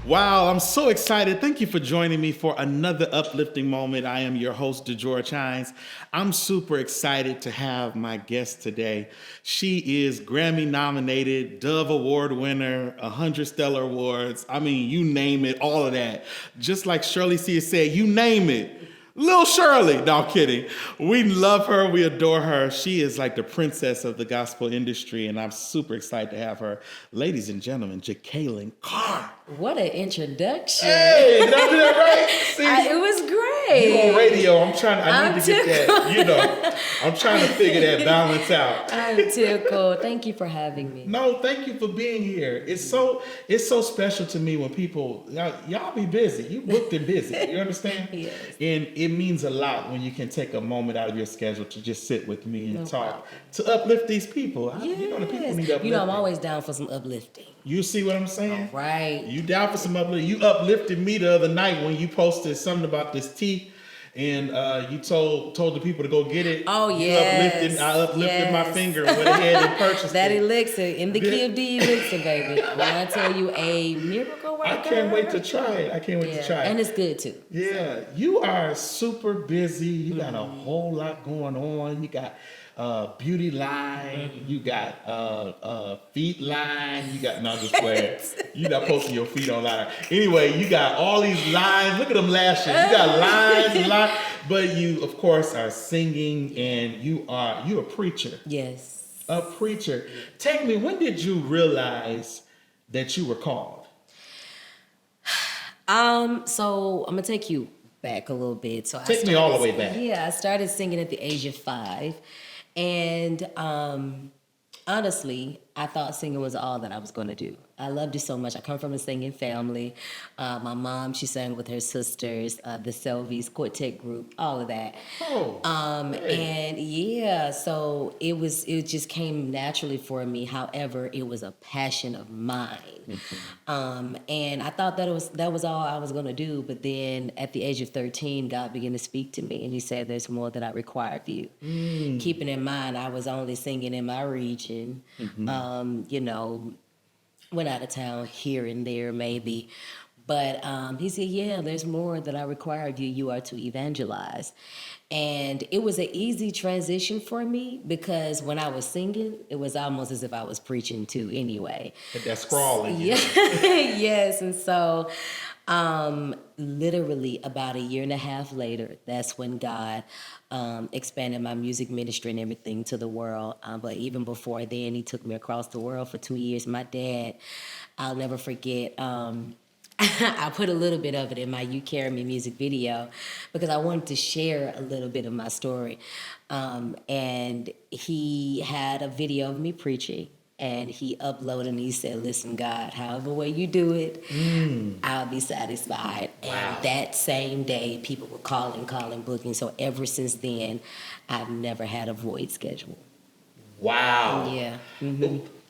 Wow, I'm so excited. Thank you for joining me for another uplifting moment. I am your host, DeJoy Chines. I'm super excited to have my guest today. She is Grammy nominated, Dove Award winner, 100 Stellar Awards. I mean, you name it, all of that. Just like Shirley C. said, you name it. Little Shirley. No, I'm kidding. We love her. We adore her. She is like the princess of the gospel industry, and I'm super excited to have her. Ladies and gentlemen, Jekalyn Carr. What an introduction. Hey, did I do that right? See, it was great. you on radio. I need to get that, I'm trying to figure that balance out. I'm tickled. Thank you for having me. No, thank you for being here. It's so special to me when people, y'all be busy. You booked and busy. You understand? Yes. And it means a lot when you can take a moment out of your schedule to just sit with me and talk, to uplift these people. Yes. The people need uplifting. I'm always down for some uplifting. You see what I'm saying? All right. You down for some uplifting. You uplifted me the other night when you posted something about this tea, and you told the people to go get it. Oh, yes. I uplifted my finger and went ahead and purchased that it. elixir, in the key of the elixir, baby. When I tell you a miracle worker. I can't wait to try it. And it's good, too. Yeah. You are super busy. You got a whole lot going on. You got beauty line, you got feet line, you got, no, just playing. You're not posting your feet online. Anyway, you got all these lines. Look at them lashes. You got lines, but you, of course, are singing, and you're a preacher. Yes. A preacher. Take me, when did you realize that you were called? So I'm gonna take you back a little bit. So take me all the way back. Yeah, I started singing at the age of 5. And honestly, I thought singing was all that I was going to do. I loved it so much. I come from a singing family. My mom, she sang with her sisters, the Selvies Quartet group, all of that. Oh, and yeah, so it just came naturally for me. However, it was a passion of mine. And I thought that was all I was going to do. But then at the age of 13, God began to speak to me, and he said, there's more that I require of you. Keeping in mind, I was only singing in my region. Went out of town here and there maybe. But he said, yeah, there's more that I require of you. You are to evangelize. And it was an easy transition for me because when I was singing, it was almost as if I was preaching too anyway. But that scrawling. Yeah. Yes. And so literally about a year and a half later, that's when God expanded my music ministry and everything to the world. But even before then, he took me across the world for 2 years. My dad, I'll never forget, I put a little bit of it in my You Carry Me music video because I wanted to share a little bit of my story. And he had a video of me preaching, and he uploaded and he said, listen, God, however way you do it, I'll be satisfied. Wow. And that same day, people were calling, booking. So ever since then, I've never had a void schedule. Wow. Yeah.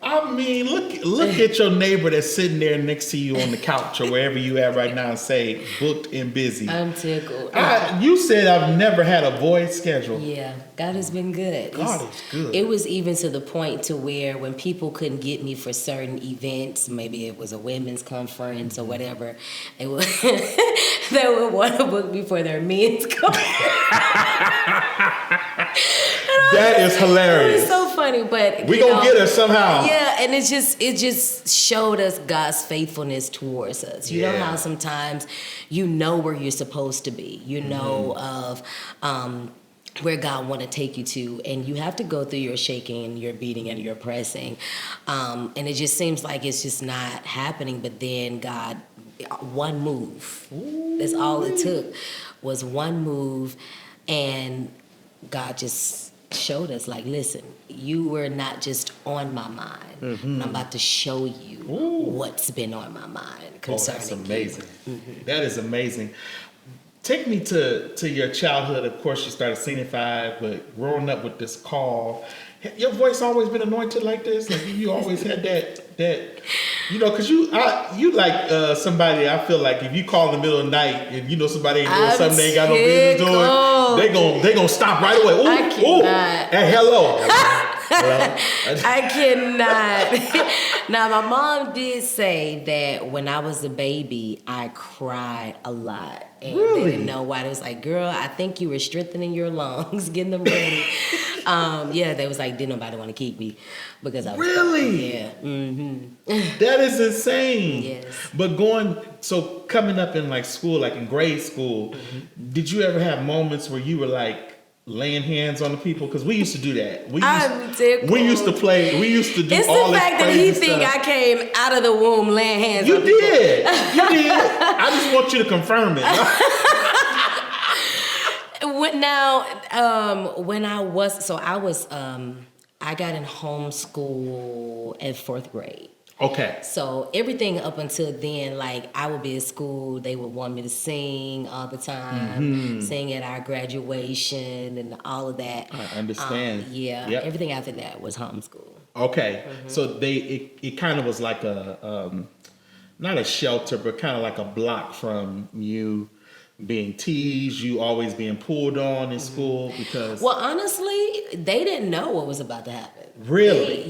I mean, look at your neighbor that's sitting there next to you on the couch or wherever you at right now and say, booked and busy. I'm tickled. You said I've never had a void schedule. Yeah, God has been good. God is good. It was even to the point to where when people couldn't get me for certain events, maybe it was a women's conference or whatever, they would want to book me for their men's conference. That is hilarious. It's so funny, but we gonna get her somehow. Yeah, and it just showed us God's faithfulness towards us. You know how sometimes you know where you're supposed to be. You know of where God want to take you to, and you have to go through your shaking, your beating, and your pressing. And it just seems like it's just not happening. But then God, one move. That's all it took, was one move, and God just showed us, like, listen, you were not just on my mind. I'm about to show you what's been on my mind concerning that's amazing. you. That is amazing. Take me to your childhood. Of course, you started singing at 5, but growing up with this call, your voice always been anointed like this? Like you always had that, because you like somebody. I feel like if you call in the middle of the night and somebody ain't doing something they ain't got no business doing, they gonna stop right away. Ooh, and hello. I cannot. Now, my mom did say that when I was a baby, I cried a lot. And Really? they didn't know why. They was like, girl, I think you were strengthening your lungs, getting them ready. Yeah, they was like, didn't nobody want to keep me because I was Really? Yeah. Mm-hmm. That is insane. Yes. But coming up in like school, like in grade school, did you ever have moments where you were like laying hands on the people? Because we used to do that. I'm tickled. We used to play. We used to do It's all the this fact that crazy he think stuff. I came out of the womb laying hands You on people. did. You did. I just want you to confirm it. When I was, I got in homeschool at 4th grade. Okay. So everything up until then, like I would be at school, they would want me to sing all the time, sing at our graduation and all of that. I understand. Yeah, Yep. everything after that was homeschool. Okay. So it kind of was like not a shelter, but kind of like a block from you being teased, you always being pulled on in school because. Well, honestly, they didn't know what was about to happen. Really?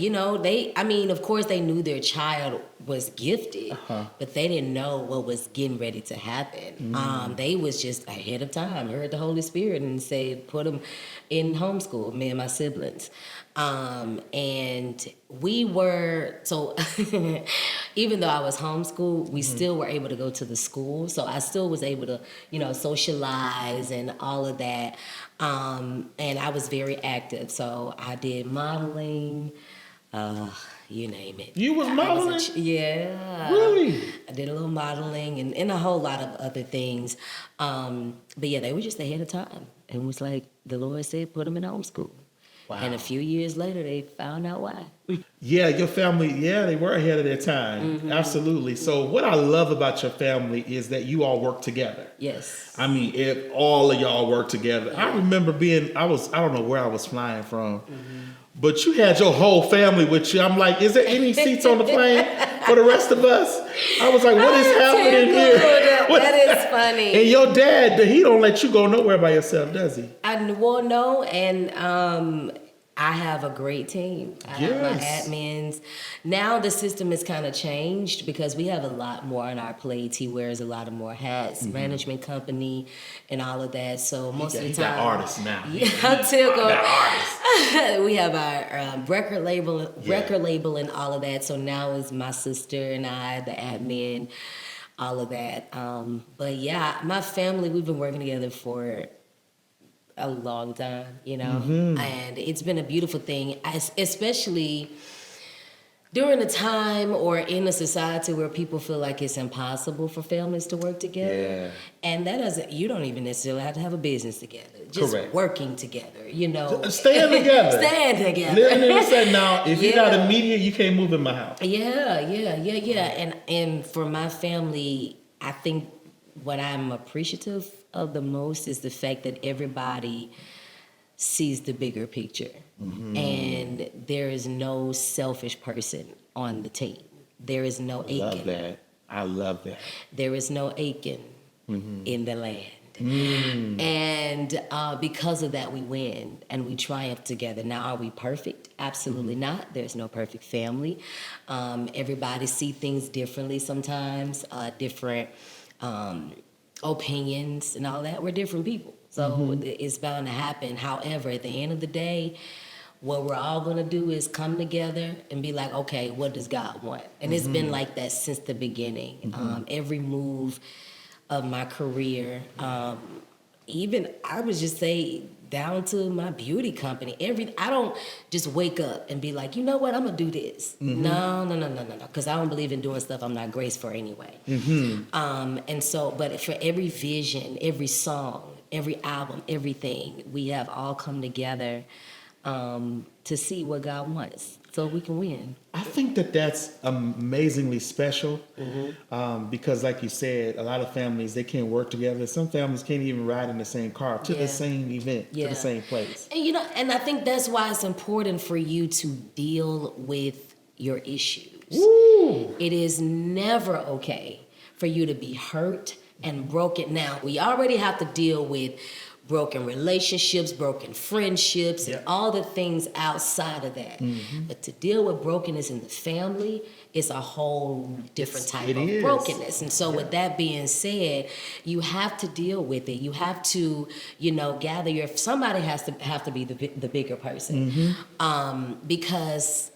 I mean, of course they knew their child was gifted, but they didn't know what was getting ready to happen. They was just ahead of time, heard the Holy Spirit and said, put them in homeschool, me and my siblings. And we were, so even though I was homeschooled, we still were able to go to the school. So I still was able to, socialize and all of that. And I was very active. So I did modeling, you name it. You was modeling? Yeah. Really? I did a little modeling and a whole lot of other things. But yeah, they were just ahead of time. And was like, the Lord said, put them in homeschool. Wow. And a few years later, they found out why. Yeah, your family, they were ahead of their time. Absolutely. So what I love about your family is that you all work together. Yes. I mean, if all of y'all work together. I remember I don't know where I was flying from, but you had your whole family with you. I'm like, is there any seats on the plane for the rest of us? I was like, what is happening here? That is funny. And your dad, he don't let you go nowhere by yourself, does he? No, and I have a great team. I have my admins. Now the system has kind of changed because we have a lot more on our plate. He wears a lot of more hats, management company, and all of that. So most of the time, he got artists now. Yeah, I'm tickled. Got artists. We have our record label, and all of that. So now it's my sister and I, the admin, all of that. But yeah, my family, we've been working together for a long time, and it's been a beautiful thing, especially during a time or in a society where people feel like it's impossible for families to work together. Yeah. And you don't even necessarily have to have a business together. Just Correct. Working together, Staying together. Staying together. Living in the same. Now, if you're not immediate, you can't move in my house. Yeah. And for my family, I think what I'm appreciative of the most is the fact that everybody sees the bigger picture. And there is no selfish person on the team. There is no Achan. I love that. There is no Achan in the land. And because of that, we win and we triumph together. Now, are we perfect? Absolutely not. There's no perfect family. Everybody see things differently sometimes, different opinions and all that. We're different people. So it's bound to happen. However, at the end of the day, what we're all going to do is come together and be like, okay, what does God want? And it's been like that since the beginning. Every move of my career, even I would just say down to my beauty company. I don't just wake up and be like, you know what, I'm going to do this. No. Because I don't believe in doing stuff I'm not graced for anyway. And so, but for every vision, every song, every album, everything, we have all come together to see what God wants so we can win. I think that's amazingly special because, like you said, a lot of families, they can't work together. Some families can't even ride in the same car to the same event, to the same place. And, and I think that's why it's important for you to deal with your issues. Woo! It is never okay for you to be hurt and broken. Now, we already have to deal with broken relationships, broken friendships, and Yep. all the things outside of that. But to deal with brokenness in the family is a whole different type It of is. brokenness. And so with that being said, you have to deal with it. You have to, gather somebody has to be the bigger person. Because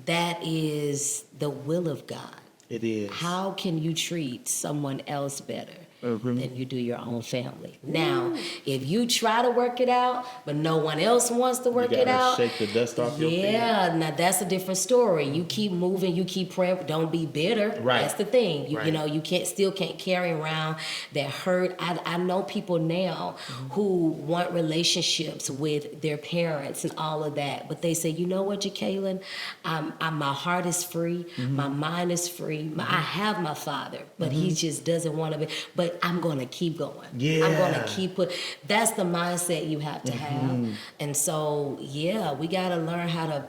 that is the will of God. It is. How can you treat someone else better than you do your own family? Now, if you try to work it out, but no one else wants to work it out, shake the dust off your feet. yeah, now that's a different story. You keep moving, you keep praying. Don't be bitter. Right. That's the thing. You Right. you can't carry around that hurt. I know people now who want relationships with their parents and all of that, but they say, you know what, Jekalyn, my heart is free, my mind is free. I have my father, but he just doesn't want to be. But I'm gonna keep going. Yeah. I'm gonna keep put. That's the mindset you have to have. And so, yeah, we gotta learn how to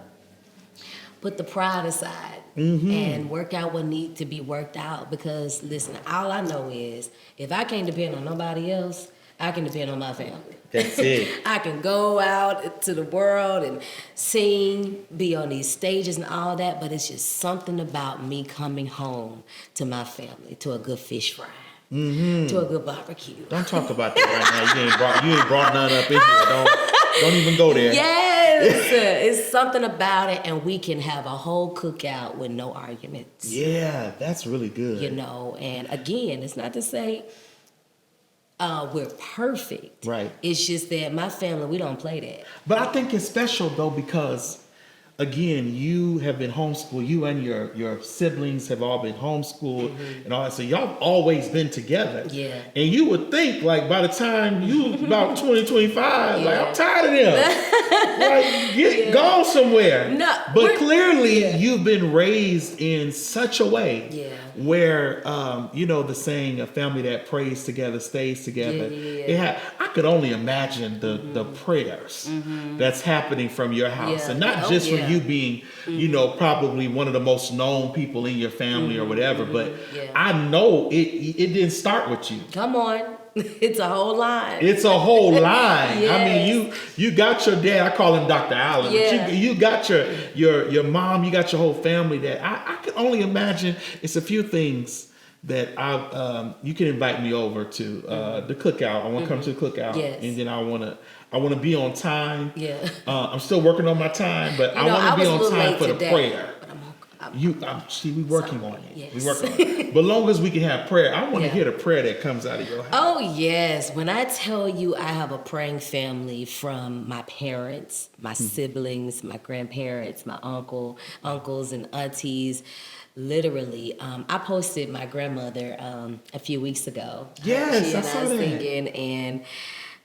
put the pride aside and work out what needs to be worked out. Because listen, all I know is if I can't depend on nobody else, I can depend on my family. That's it. I can go out to the world and sing, be on these stages and all that, but it's just something about me coming home to my family, to a good fish fry, to a good barbecue. Don't talk about that right now. You ain't brought none up in here. Don't even go there. Yes, it's something about it, and we can have a whole cookout with no arguments. Yeah, that's really good. And again, it's not to say we're perfect. Right. It's just that my family, we don't play that. But I think it's special though because, again, you have been homeschooled. You and your siblings have all been homeschooled and all that. So y'all always been together. Yeah. And you would think like by the time you about 20, 25, like I'm tired of them. Like get gone somewhere. No, but clearly you've been raised in such a way where the saying a family that prays together stays together. I could only imagine the prayers that's happening from your house. And not just from you being, probably one of the most known people in your family or whatever, but I know it didn't start with you. Come on. It's a whole line. It's a whole line. Yes. I mean, you got your dad. I call him Dr. Allen. Yeah. But you got your mom. You got your whole family. That I can only imagine. It's a few things that you can invite me over to the cookout. I want to come to the cookout, and then I want to be on time. Yeah. I'm still working on my time, but I want to be on time for the prayer. We working on it. Yes. We working on it. But long as we can have prayer, I want to hear the prayer that comes out of your house. Oh, yes. When I tell you I have a praying family from my parents, my siblings, my grandparents, my uncles and aunties, literally, I posted my grandmother a few weeks ago. Yes, she I and saw I that. singing,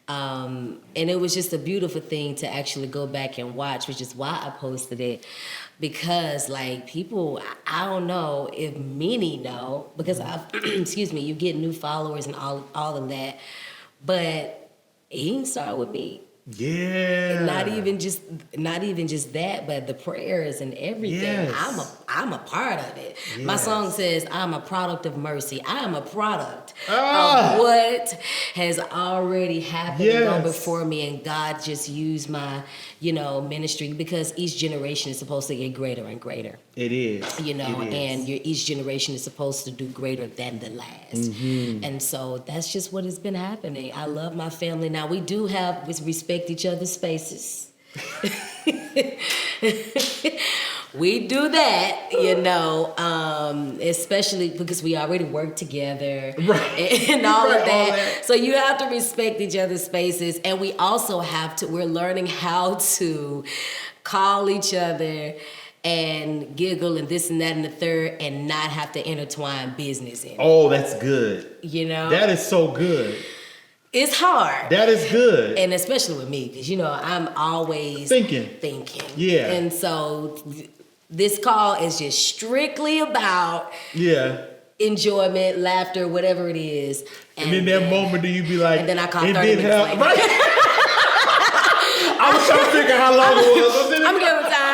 and it was just a beautiful thing to actually go back and watch, which is why I posted it. Because like people, I don't know if many know, because you get new followers and all of that, but he didn't start with me. Yeah. Not even just that, but the prayers and everything. Yes. I'm a part of it. Yes. My song says I'm a product of mercy. I am a product of what has already happened and gone before me, and God just used my, ministry, because each generation is supposed to get greater and greater. It is. And each generation is supposed to do greater than the last. And so that's just what has been happening. I love my family. Now we respect each other's spaces. We do that, especially because we already work together, right? And all of that. So you have to respect each other's spaces, and we also we're learning how to call each other and giggle and this and that and the third, and not have to intertwine business in it. Oh, that's good. That is so good. It's hard. That is good. And especially with me, because, I'm always thinking. Yeah. And so this call is just strictly about enjoyment, laughter, whatever it is. And in that moment, do you be like, and then I call 30 minutes later. Right? I was trying to figure out how long it was. I'm good with time.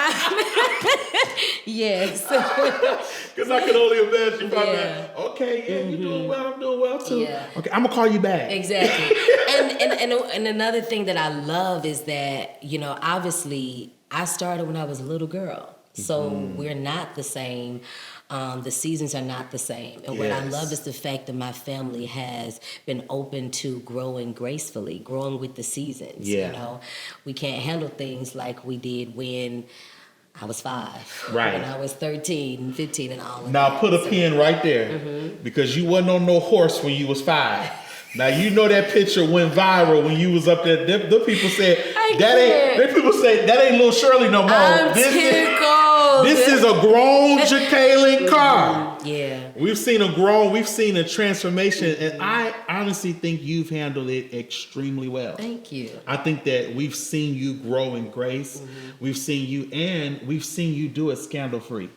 Yes. Because I could only imagine. Yeah. Okay, yeah, you're doing well. I'm doing well too. Yeah. Okay, I'm gonna call you back. Exactly. And another thing that I love is that, obviously I started when I was a little girl. So we're not the same. The seasons are not the same. And what I love is the fact that my family has been open to growing gracefully, growing with the seasons. Yeah. We can't handle things like we did when I was 5. Right. When I was 13 and 15 and all of that. Now put a pin right there because you wasn't on no horse when you was 5. Now you know that picture went viral when you was up there. The people said that ain't little Shirley no more. I'm This is a grown Jekalyn Carr. Yeah. We've seen a transformation, and I honestly think you've handled it extremely well. Thank you. I think that we've seen you grow in grace. We've seen you do it scandal free.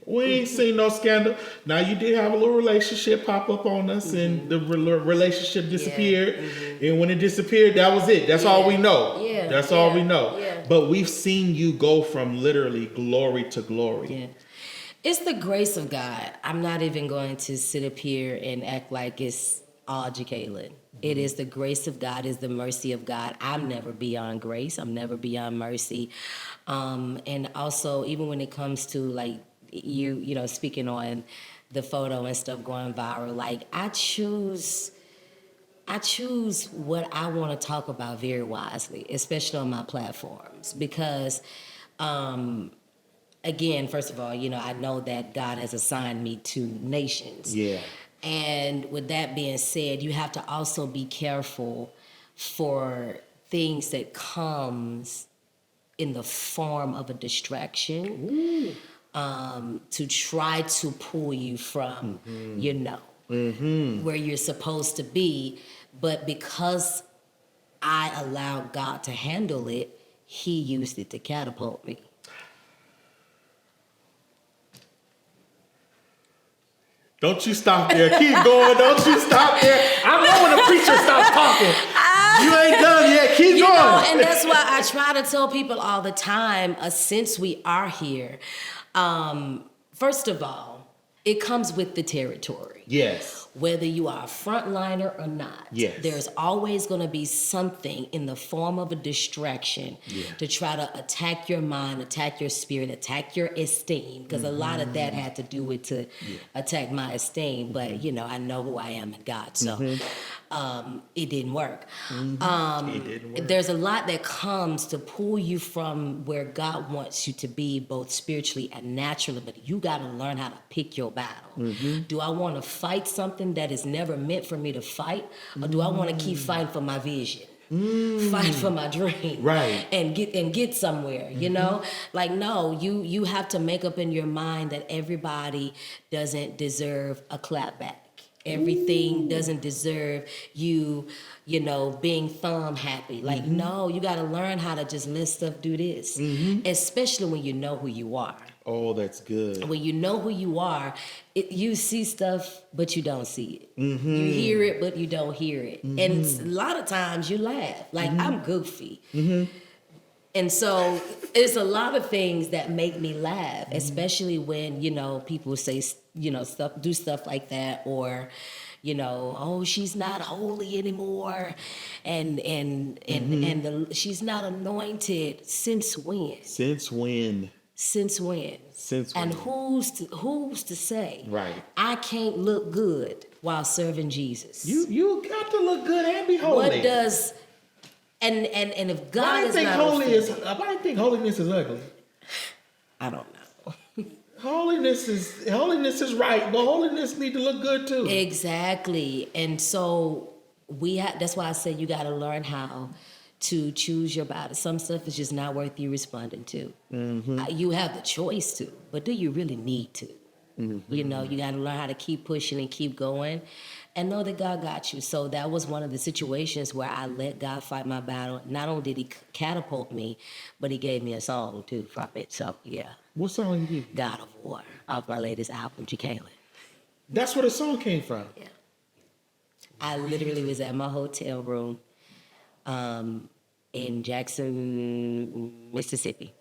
We ain't seen no scandal. Now you did have a little relationship pop up on us, and the relationship disappeared. And when it disappeared, that was it. That's all we know. Yeah. That's all we know. Yeah. But we've seen you go from literally glory to glory. Yeah. It's the grace of God. I'm not even going to sit up here and act like it's all Jekalyn. It is the grace of God, is the mercy of God. I'm never beyond grace. I'm never beyond mercy. And also, even when it comes to like you speaking on the photo and stuff going viral, like I choose what I want to talk about very wisely, especially on my platforms, because again, first of all, I know that God has assigned me to nations. Yeah. And with that being said, you have to also be careful for things that comes in the form of a distraction, to try to pull you from, where you're supposed to be. But because I allowed God to handle it, He used it to catapult me. Don't you stop there. Keep going. Don't you stop there. I know when a preacher stops talking. You ain't done yet. Keep going. And that's why I try to tell people all the time, since we are here, first of all, it comes with the territory. Yes. Whether you are a frontliner or not, yes, there's always going to be something in the form of a distraction to try to attack your mind, attack your spirit, attack your esteem, because a lot of that had to do with to attack my esteem. But, I know who I am in God, so it didn't work. It didn't work. There's a lot that comes to pull you from where God wants you to be, both spiritually and naturally, but you got to learn how to pick your battle. Do I want to fight something that is never meant for me to fight, or do I want to keep fighting for my vision, fight for my dream, right, and get somewhere? Like, no, you have to make up in your mind that everybody doesn't deserve a clap back. Everything doesn't deserve you being thumb happy. Like, no, you got to learn how to just let stuff do this, especially when you know who you are. Oh, that's good. When you know who you are, you see stuff, but you don't see it. You hear it, but you don't hear it. And a lot of times you laugh. Like, I'm goofy. And so there's a lot of things that make me laugh, especially when, people say, do stuff like that, or, oh, she's not holy anymore, and she's not anointed. Since when? Since when? Since when? Since when? And who's to say? Right. I can't look good while serving Jesus. You got to look good and be holy. What does and if God is not I think holiness is ugly. I don't know. Holiness is right, but holiness need to look good too. Exactly. And so that's why I said you got to learn how to choose your battle. Some stuff is just not worth you responding to. You have the choice to, but do you really need to? You got to learn how to keep pushing and keep going and know that God got you. So that was one of the situations where I let God fight my battle. Not only did He catapult me, but He gave me a song too from it. So yeah. What song you give? God of War, off my latest album, Jekalyn. That's where the song came from? Yeah. I literally was at my hotel room in Jackson, Mississippi.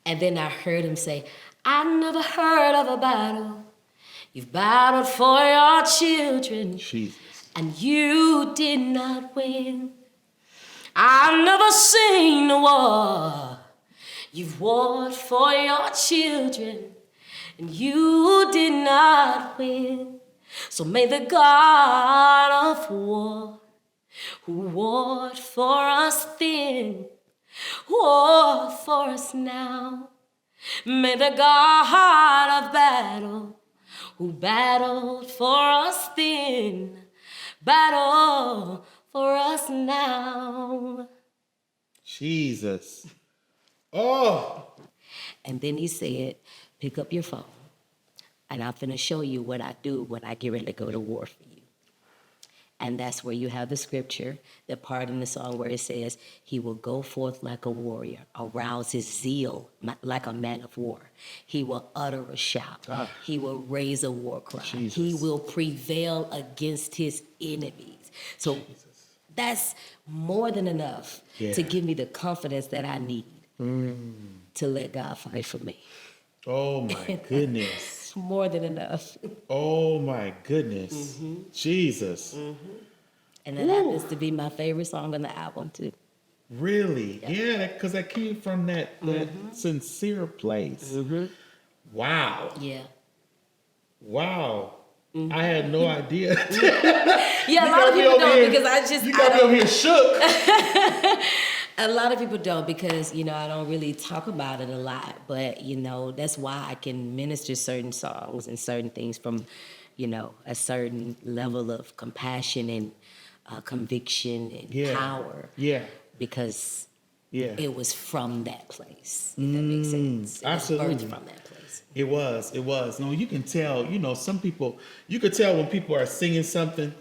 And then I heard him say, I never heard of a battle. You've battled for your children, Jesus. and you did not win. I've never seen a war. You've warred for your children, and you did not win. So may the God of war, who warred for us then, war for us now. May the God of battle, who battled for us then, battle for us now. Jesus. Oh. And then he said, pick up your phone, and I'm finna show you what I do when I get ready to go to war for you. And that's where you have the scripture, the part in the song where it says, he will go forth like a warrior, arouse his zeal like a man of war. He will utter a shout. He will raise a war cry. Jesus. He will prevail against his enemies. So that's more than enough to give me the confidence that I need to let God fight for me. Oh my goodness. More than enough. Oh my goodness. Jesus. And that happens to be my favorite song on the album too. Really? Yeah, because that came from that sincere place. Wow. Yeah. Wow. I had no idea. Yeah, a lot of people don't because You got me over here shook. A lot of people don't because, I don't really talk about it a lot. But, that's why I can minister certain songs and certain things from, a certain level of compassion and conviction and power. Yeah. Because it was from that place. If that makes sense. It Absolutely. was birthed from that place. It was. No, you can tell, some people, you could tell when people are singing something,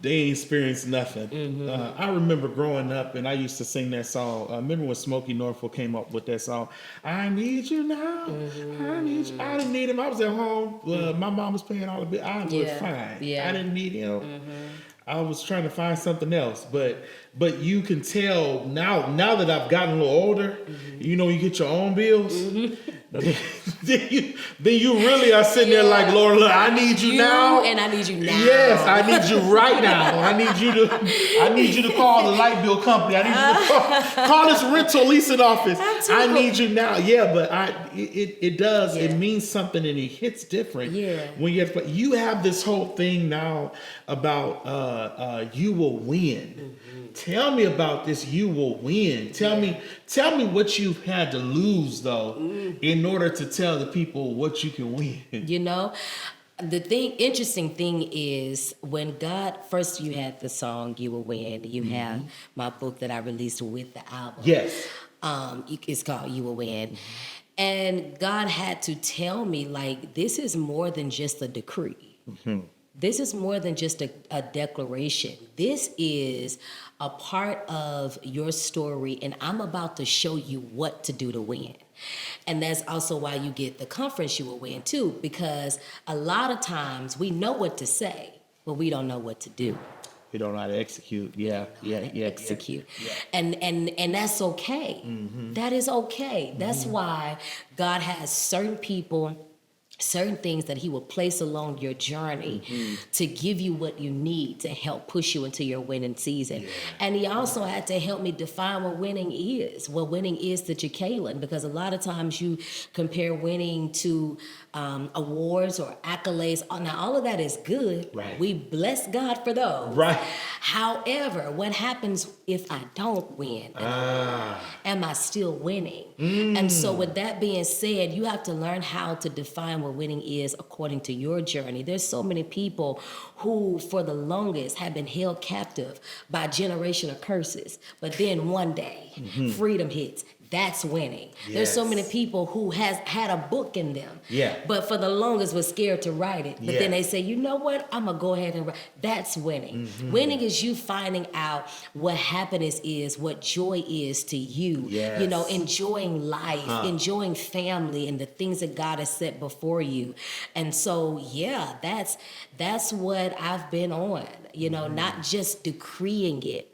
they ain't experienced nothing. I remember growing up and I used to sing that song. I remember when Smokey Norfolk came up with that song, I need you now, I need you. I didn't need him. I was at home. My mom was paying all the bills. I was fine. Yeah. I didn't need him. I was trying to find something else, but you can tell now that I've gotten a little older, you get your own bills. then you really are sitting there like, Lord, look, I need you now, and I need you now. Yes, I need you right now. I need you to call the light bill company. I need you to call this rental leasing office. I need you now. Yeah, but it does. It means something, and it hits different. Yeah. When you have this whole thing now about you will win. Tell me about this. You will win. Tell me what you've had to lose though, in order to tell the people what you can win. The interesting thing is when God, first you had the song You Will Win. You have my book that I released with the album. Yes. It's called You Will Win. And God had to tell me, like, this is more than just a decree. This is more than just a declaration. This is a part of your story, and I'm about to show you what to do to win. And that's also why you get the conference You Will Win too, because a lot of times we know what to say, but we don't know what to do. We don't know how to execute. Execute. And that's okay. That is okay. That's why God has certain people, certain things that he will place along your journey to give you what you need to help push you into your winning season. And he also had to help me define what winning is to Jekalyn, because a lot of times you compare winning to awards or accolades. Now, all of that is good. Right. We bless God for those. Right. However, what happens if I don't win? Am I still winning? And so with that being said, you have to learn how to define what winning is according to your journey. There's so many people who for the longest have been held captive by generational curses, but then one day freedom hits. That's winning. Yes. There's so many people who has had a book in them, but for the longest was scared to write it. But then they say, you know what? I'm going to go ahead and write. That's winning. Winning is you finding out what happiness is, what joy is to you. Yes. Enjoying life, enjoying family and the things that God has set before you. And so, that's what I've been on, not just decreeing it,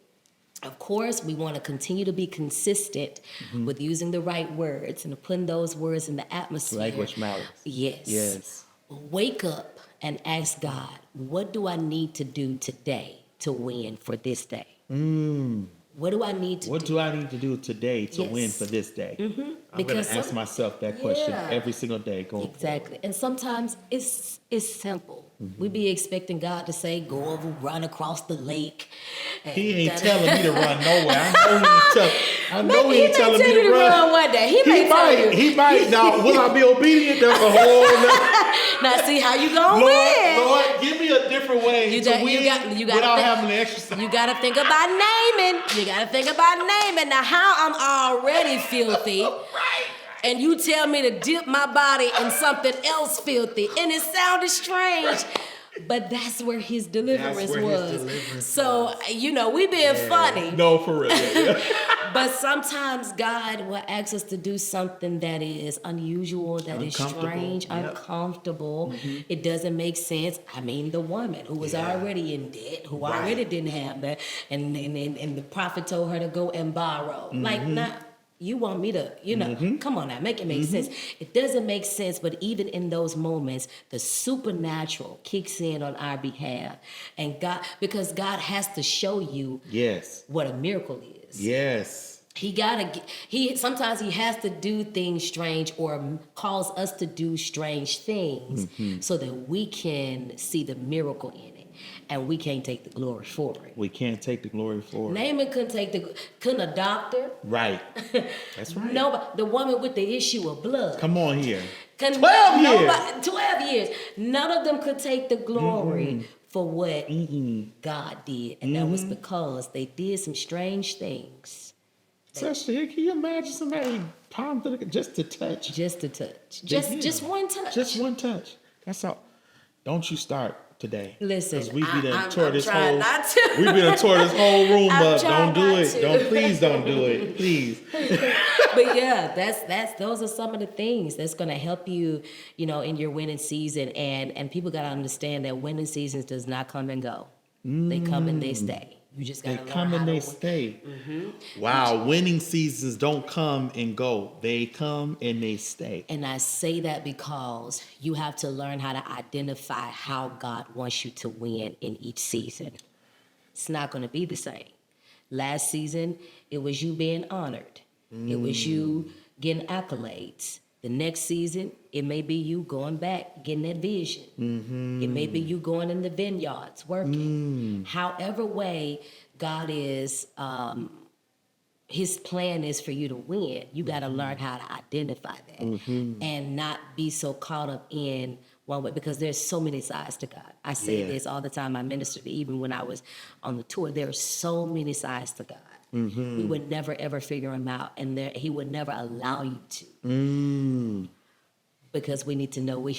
Of course, we want to continue to be consistent with using the right words and putting those words in the atmosphere. Language matters. Yes. Yes. Wake up and ask God, what do I need to do today to win for this day? What do I need to What do? do I need to do today to Yes. win for this day? I'm going Because to ask myself that question Yeah. every single day going Exactly. And sometimes it's simple. We be expecting God to say, go over, run across the lake. And He ain't da-da. telling me to run nowhere. I know he ain't telling me tell you to run. one day. He may tell you. He might. Now, will I be obedient? That's a whole nother. Now see how you gonna win. Lord, give me a different way You to got- win you got- you gotta without think- having to exercise. You gotta think about naming. You gotta think about naming. Now how I'm already filthy. Right. And you tell me to dip my body in something else filthy. And it sounded strange. But that's where his deliverance where his was. deliverance So, we being funny. No, for real. Yeah. But sometimes God will ask us to do something that is unusual, that is Uncomfortable. strange, Yep. uncomfortable. It doesn't make sense. I mean, the woman who was already in debt, who Right. already didn't have that, and the prophet told her to go and borrow. Like, not. You want me to, come on now, make it make sense. It doesn't make sense, but even in those moments, the supernatural kicks in on our behalf. And because God has to show you Yes. what a miracle is. Yes. Sometimes he has to do things strange or cause us to do strange things so that we can see the miracle in it. And we can't take the glory for it. We can't take the glory for it. Naaman couldn't a doctor. Right. That's right. Nobody, the woman with the issue of blood. Come on here. 12 years. 12 years. None of them could take the glory for what God did. And that was because they did some strange things. Especially, can you imagine somebody palm to just to touch? Just a touch. Just one touch. Just one touch. That's all. Don't you start today. Listen, we be done I'm tore this trying whole. not to. We be done tore this whole room I'm up. trying Don't do not it. to. Please don't do it. Please. But yeah, those are some of the things that's gonna help you, in your winning season. And people gotta understand that winning seasons does not come and go. They come and they stay. You just gotta They learn come how and to they win. stay. Wow, winning seasons don't come and go. They come and they stay. And I say that because you have to learn how to identify how God wants you to win in each season. It's not going to be the same. Last season, it was you being honored. It was you getting accolades. The next season, it may be you going back, getting that vision. It may be you going in the vineyards, working. However way God is, his plan is for you to win. You got to learn how to identify that and not be so caught up in one way, because there's so many sides to God. I say this all the time. I ministered even when I was on the tour. There are so many sides to God. We would never ever figure him out, and he would never allow you to, because we need to know we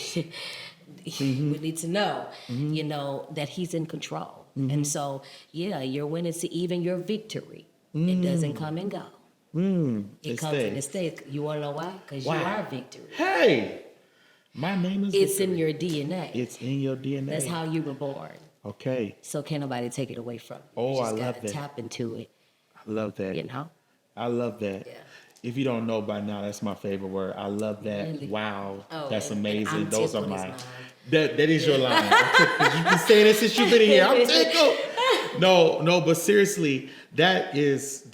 need to know, that he's in control. And so, your winning, even your victory, it doesn't come and go. It comes and it stays. You want to know why? Because you are victory. Hey, my name is. It's victory. in your DNA. It's in your DNA. That's how you were born. Okay. So can't nobody take it away from you. Oh, You just I love gotta that. tap into it. I love that. I love that. Yeah. If you don't know by now, that's my favorite word. I love that. Really? Wow. Oh, That's and amazing. I'm Those are tickled is mine. mine. That is your line. You've been saying it since you've been here. I'm tickled. No, but seriously, that is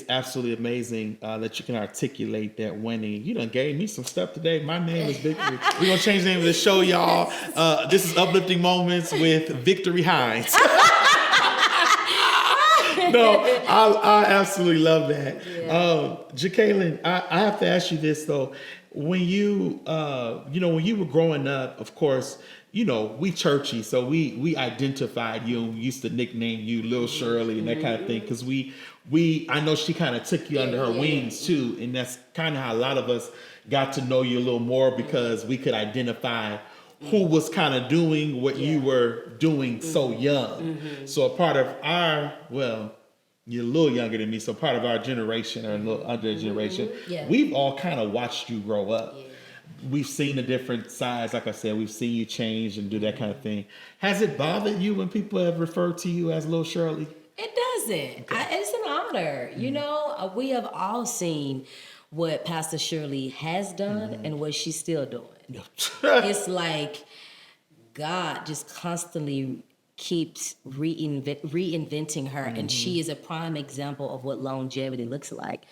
absolutely amazing that you can articulate that winning. You done gave me some stuff today. My name is Victory. We're gonna change the name of the show, y'all. This is Uplifting Moments with Victory Hines. No, I absolutely love that. Yeah. Jekalyn, I have to ask you this though. When you when you were growing up, of course, we churchy, so we identified you and we used to nickname you Lil Shirley and that kind of thing, because I know she kind of took you under her wings too, and that's kind of how a lot of us got to know you a little more, because we could identify who was kind of doing what you were doing so young. So a part of our, you're a little younger than me, so part of our generation or a little under generation, we've all kind of watched you grow up. Yeah. We've seen the different sides. Like I said, we've seen you change and do that kind of thing. Has it bothered you when people have referred to you as Lil Shirley? It doesn't. It's an honor. You know, we have all seen what Pastor Shirley has done and what she's still doing. It's like God just constantly keeps reinventing her, and she is a prime example of what longevity looks like.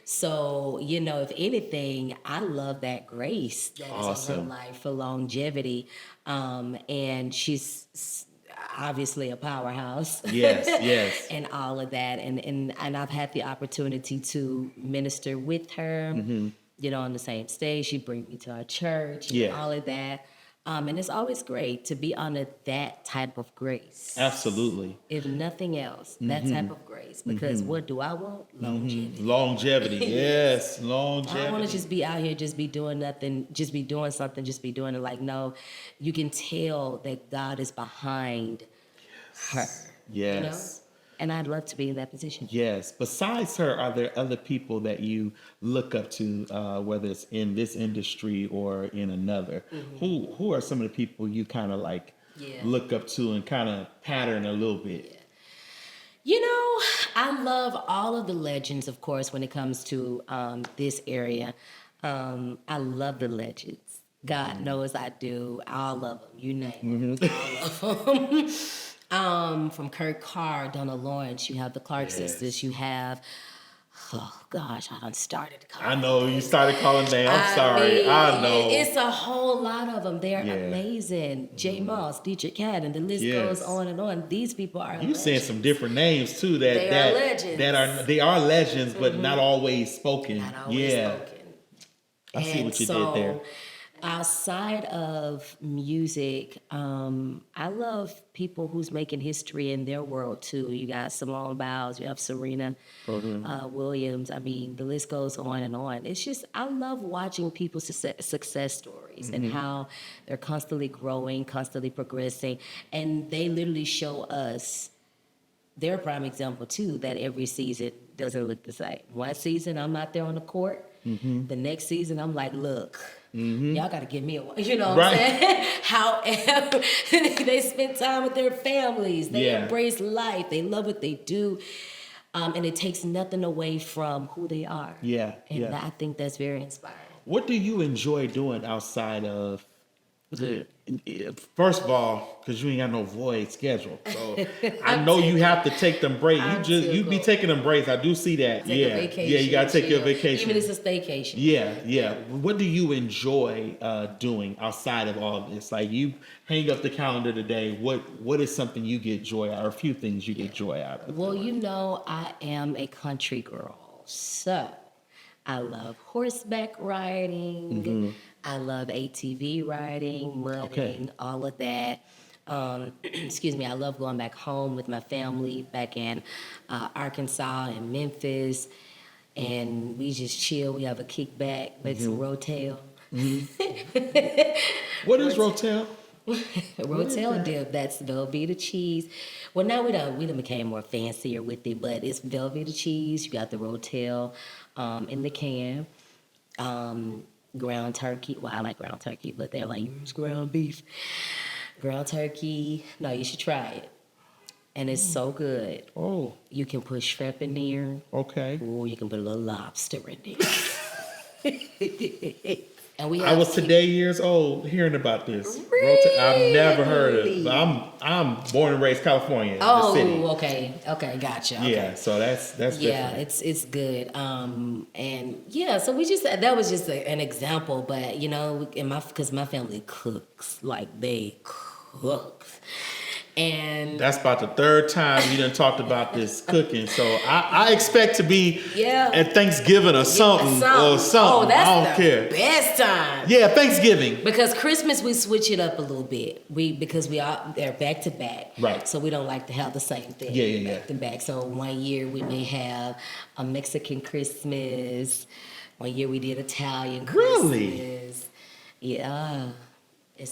So, you know, if anything, I love that grace that's on her life for longevity. And she's obviously a powerhouse. Yes, yes. And all of that. And I've had the opportunity to minister with her, you know, on the same stage. She brings me to our church and all of that. And it's always great to be under that type of grace. Absolutely. If nothing else, that type of grace. Because what do I want? Longevity. Longevity. Yes, longevity. I don't want to just be out here, just be doing nothing, just be doing something, just be doing it. Like, no, you can tell that God is behind her. Yes. You know? And I'd love to be in that position. Yes. Besides her, are there other people that you look up to, whether it's in this industry or in another? Who are some of the people you kind of like look up to and kind of pattern a little bit? You know, I love all of the legends, of course, when it comes to this area. I love the legends. God knows I do. All of them, you name it. All of them. From Jekalyn Carr, Donna Lawrence, you have the Clark sisters, you have, oh gosh, I done started calling. I know, you started calling names. I'm sorry. I know. It's a whole lot of them. They're amazing. J. Moss, Dietrich Haddon, the list goes on and on. These people are You saying some different names too they are legends. They are legends, but not always spoken. Not always spoken. I see what you did there. Outside of music, I love people who's making history in their world too. You got Simone Biles, you have Serena Williams. I mean, the list goes on and on. It's just, I love watching people's success stories and how they're constantly growing, constantly progressing. And they literally show us, they're a prime example too, that every season doesn't look the same. One season, I'm out there on the court. The next season, I'm like, look, y'all got to give me a one. You know what I'm saying? However, they spend time with their families. They embrace life. They love what they do. And it takes nothing away from who they are. And I think that's very inspiring. What do you enjoy doing outside of first of all, because you ain't got no void schedule, so I know you have to take them breaks. You be taking them breaks. I do see that. Take a vacation, you got to take your vacation. Even if it's a staycation. Yeah. What do you enjoy doing outside of all of this? Like, you hang up the calendar today. What is something you get joy out, or a few things you get joy out of? Well, you know, I am a country girl, so I love horseback riding. I love ATV riding, mudding, all of that. Excuse me, I love going back home with my family back in Arkansas and Memphis. And we just chill. We have a kickback, make some rotel. What is rotel? Rotel dip, that's Velveeta cheese. Well, now we done became more fancier with it, but it's Velveeta cheese. You got the rotel in the can. Ground turkey. Well, I like ground turkey, but they're like, use ground beef. Ground turkey. No, you should try it. And it's so good. Oh. You can put shrimp in there. Okay. Or you can put a little lobster in there. And I was today years old hearing about this. Really? I've never heard of it. But I'm born and raised California. Oh, the city. okay, gotcha. Okay. Yeah, so that's yeah, different. it's good. And yeah, so that was just an example, but you know, because my family cooks, like they cook. And that's about the third time you done talked about this cooking. So I expect to be at Thanksgiving or something. Oh, that's I don't care. Best time. Yeah, Thanksgiving. Because Christmas we switch it up a little bit. Because they're back to back. Right. So we don't like to have the same thing. Back to back. So one year we may have a Mexican Christmas. One year we did Italian Christmas. Really? Yeah.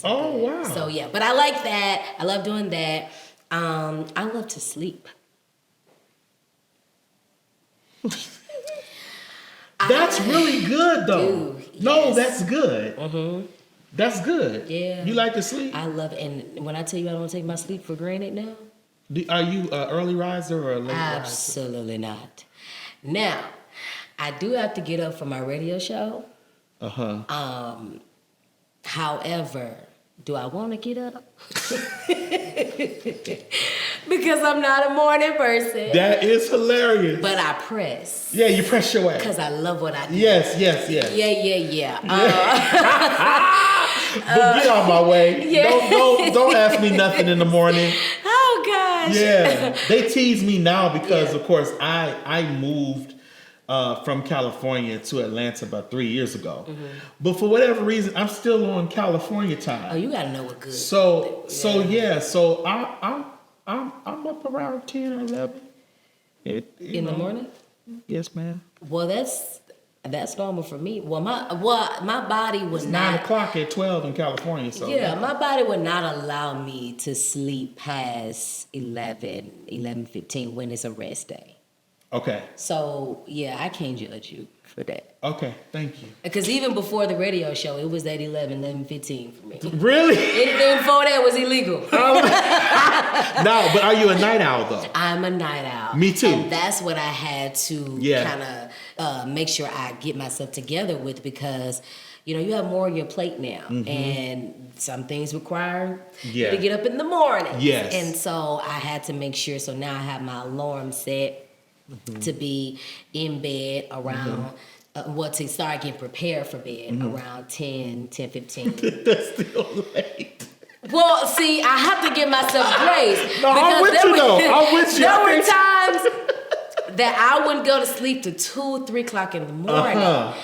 Oh, wow. So yeah, but I like that. I love doing that. I love to sleep. That's really good though. Yes. No, that's good. That's good. Yeah. You like to sleep? I love, and when I tell you I don't take my sleep for granted now, Are you an early riser or a late riser? Absolutely not. Now, I do have to get up for my radio show. Uh-huh. However, do I want to get up? Because I'm not a morning person. That is hilarious. But I press. Yeah, you press your way. Because I love what I do. Yes. Yeah. But get on my way. Yeah. Don't ask me nothing in the morning. Oh gosh. Yeah, they tease me now because, of course, I moved from California to Atlanta about 3 years ago. Mm-hmm. But for whatever reason, I'm still on California time. Oh, you gotta know what good. So I'm up around 10 or 11. In the morning? Yes, ma'am. Well, that's normal for me. Well, my body would It's not. 9 o'clock at 12 in California. So Yeah, my body would not allow me to sleep past 11:15 when it's a rest day. Okay. So yeah, I can't judge you for that. Okay, thank you. Because even before the radio show, it was at 11:15 for me. Really? Anything before that was illegal. No, but are you a night owl though? I'm a night owl. Me too. And that's what I had to kind of make sure I get myself together with, because you have more on your plate now, and some things require you to get up in the morning. Yes. And so I had to make sure. So now I have my alarm set to be in bed around. To start getting prepared for bed around 10:15. That's still late. Well, see, I have to give myself grace. No, I'm with you though. I'm with you. There were times that I wouldn't go to sleep till 2, 3 o'clock in the morning.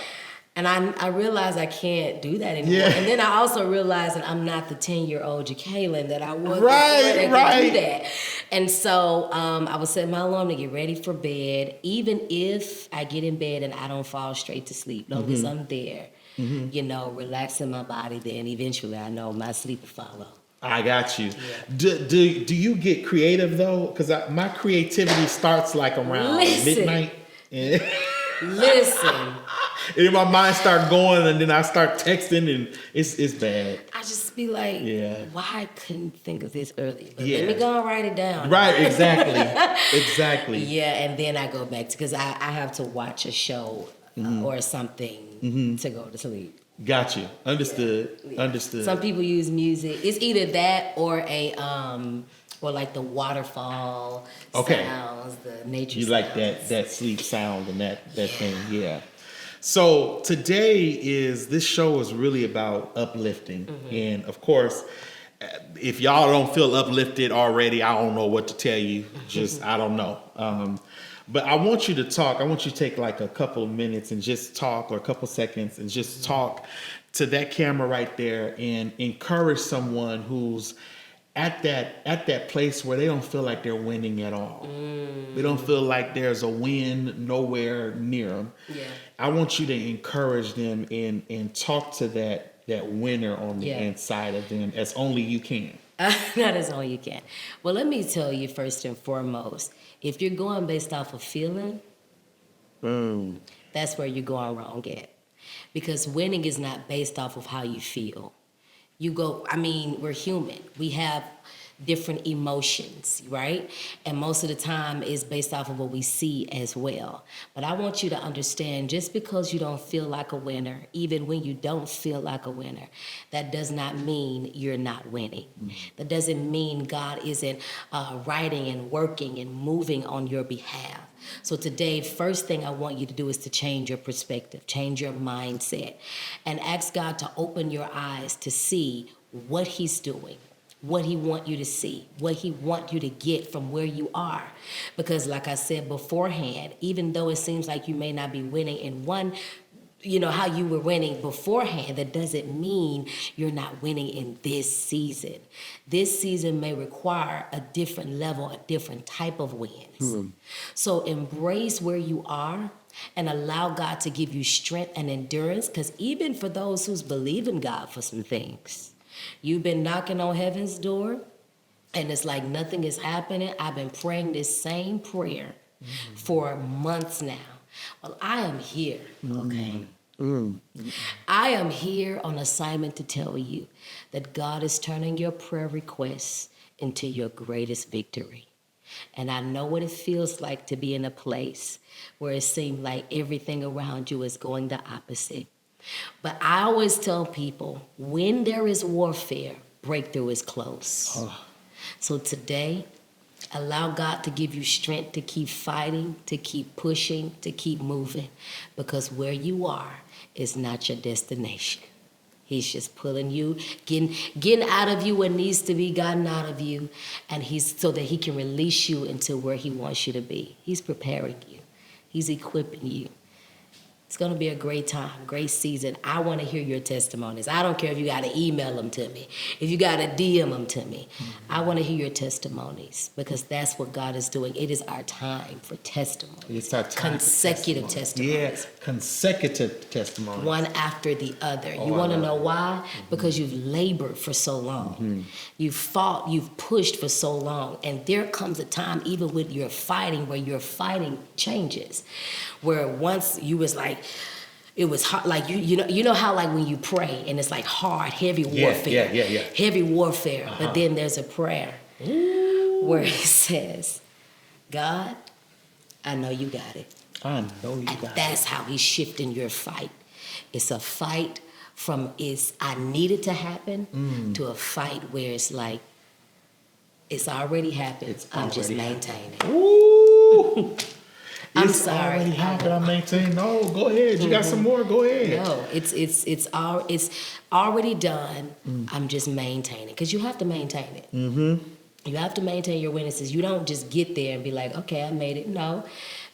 And I realized I can't do that anymore. Yeah. And then I also realized that I'm not the 10-year-old Jekalyn that I was right. could do that. And so I would set my alarm to get ready for bed, even if I get in bed and I don't fall straight to sleep. Long as I'm there, relaxing my body, then eventually I know my sleep will follow. I got you. Yeah. Do you get creative though? Because my creativity starts like around midnight. Listen. And my mind start going, and then I start texting, and it's bad. I just be like, why I couldn't think of this earlier? But Yeah. let me go and write it down. Right, exactly. Yeah, and then I go back because I have to watch a show or something to go to sleep. Got you. Understood. Yeah. Understood. Some people use music. It's either that or or like the waterfall sounds, the nature You sounds. like that sleep sound and that thing, yeah. So today this show is really about uplifting. And of course, if y'all don't feel uplifted already, I don't know what to tell you. Just, I don't know. But I want you to talk. I want you to take like a couple of minutes and just talk, or a couple seconds, and just talk to that camera right there and encourage someone who's at that place where they don't feel like they're winning at all. They don't feel like there's a win nowhere near them. Yeah. I want you to encourage them and talk to that winner on the inside of them as only you can. Not as only you can. Well, let me tell you first and foremost, if you're going based off of feeling, that's where you're going wrong at. Because winning is not based off of how you feel. We're human. We have different emotions, right? And most of the time it's based off of what we see as well. But I want you to understand, just because you don't feel like a winner, even when you don't feel like a winner, that does not mean you're not winning. That doesn't mean God isn't writing and working and moving on your behalf. So today, first thing I want you to do is to change your perspective, change your mindset, and ask God to open your eyes to see what He's doing, what He want you to see, what He want you to get from where you are. Because like I said beforehand, even though it seems like you may not be winning in one, how you were winning beforehand, that doesn't mean you're not winning in this season. This season may require a different level, a different type of wins. So embrace where you are and allow God to give you strength and endurance, because even for those who's believing God for some things, you've been knocking on heaven's door and it's like nothing is happening. I've been praying this same prayer for months now. Well, I am here, okay? I am here on assignment to tell you that God is turning your prayer requests into your greatest victory. And I know what it feels like to be in a place where it seems like everything around you is going the opposite. But I always tell people, when there is warfare, breakthrough is close. Oh. So today, allow God to give you strength to keep fighting, to keep pushing, to keep moving. Because where you are is not your destination. He's just pulling you, getting out of you what needs to be gotten out of you, and he's so that he can release you into where he wants you to be. He's preparing you. He's equipping you. It's going to be a great time, great season. I want to hear your testimonies. I don't care if you got to email them to me, if you got to DM them to me. I want to hear your testimonies because that's what God is doing. It is our time for testimonies. It's our time consecutive testimonies. Yeah, consecutive testimonies. One after the other. You want to know why? Because you've labored for so long. You've fought, you've pushed for so long. And there comes a time, even with your fighting, where your fighting changes. Where once you was like, it was hard, like you know how like when you pray and it's like hard, heavy warfare. Yeah. Heavy warfare. But then there's a prayer where it says, God, I know you got it. I know you And got it. that's how he's shifting your fight. It's a fight from I need it to happen to a fight where it's like, it's already happened. I'm just maintaining. Ooh. I'm It's sorry. already happened. I'm maintaining. No, go ahead. You got some more? Go ahead. No, it's already done. I'm just maintaining because you have to maintain it. You have to maintain your witnesses. You don't just get there and be like, okay, I made it. No,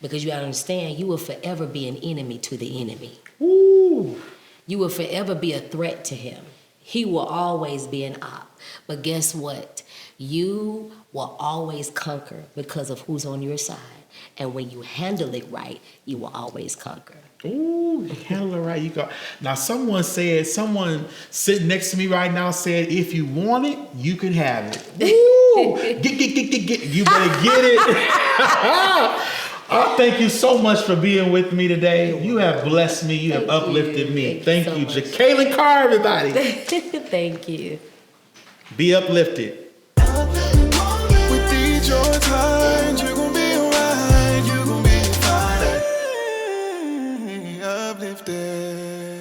because you gotta understand, you will forever be an enemy to the enemy. Ooh. You will forever be a threat to him. He will always be an op. But guess what? You will always conquer because of who's on your side. And when you handle it right, you will always conquer. Ooh, handle it right. You go. Now, someone sitting next to me right now said, if you want it, you can have it. Ooh, get. You better get it. Oh, thank you so much for being with me today. You have blessed me. You have uplifted me. Thank you, Jekalyn Carr, everybody. Thank you. Be uplifted. With these your times, you're gonna be alright, you're gonna be fine. Uplifted.